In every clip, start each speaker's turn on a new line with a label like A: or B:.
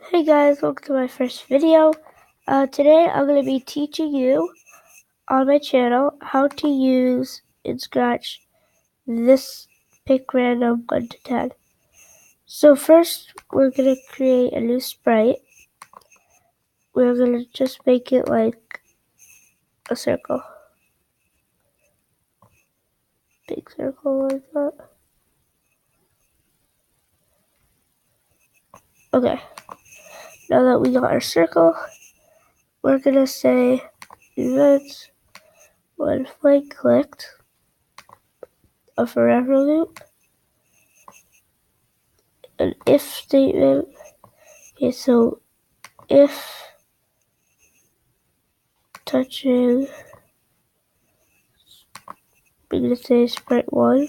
A: Hey guys, welcome to my first video. Today I'm going to be teaching you on my channel how to use in Scratch this pick random 1 to 10. So first we're going to create a new sprite. We're going to just make it like a circle. Big circle like that. Okay, now that we got our circle, we're going to say events when flag clicked, a forever loop, an if statement. Okay, so if touching, we're going to say sprite 1,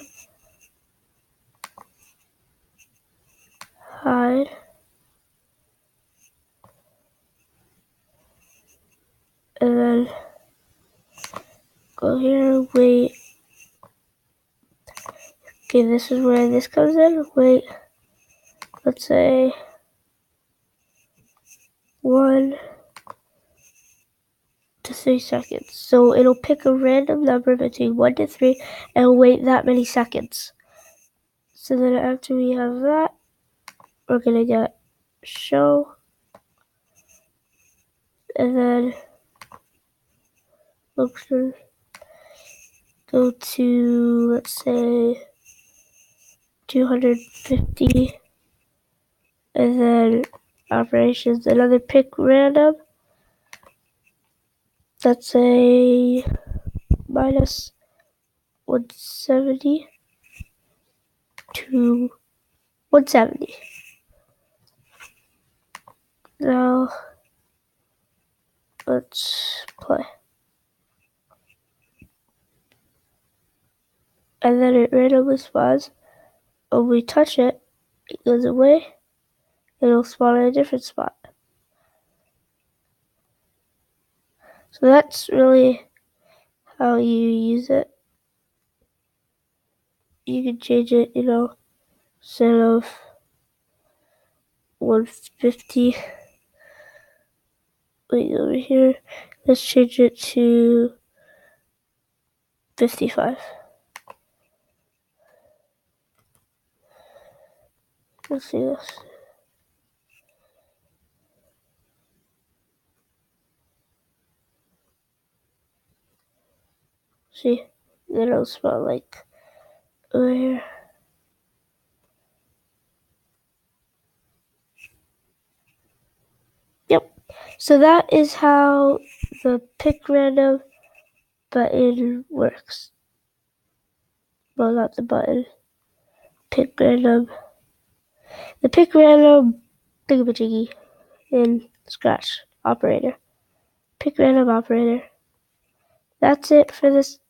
A: hide, and then go here, wait. Okay, this is where this comes in. Wait, let's say 1 to 3 seconds. So it'll pick a random number between 1 to 3 and wait that many seconds. So then after we have that, we're going to get show, and then function, go to, let's say, 250, and then operations, another pick random, let's say minus 170 to 170. Now let's play. And then it randomly spawns. When we touch it, it goes away. It'll spawn in a different spot. So that's really how you use it. You can change it, instead of 150. Wait, over here. Let's change it to 55. Let's see this. See, then it'll spawn like over here. Yep. So that is how the pick random button works. Well, not the button. Pick random. The pick random thingamajiggy in Scratch operator. Pick random operator. That's it for this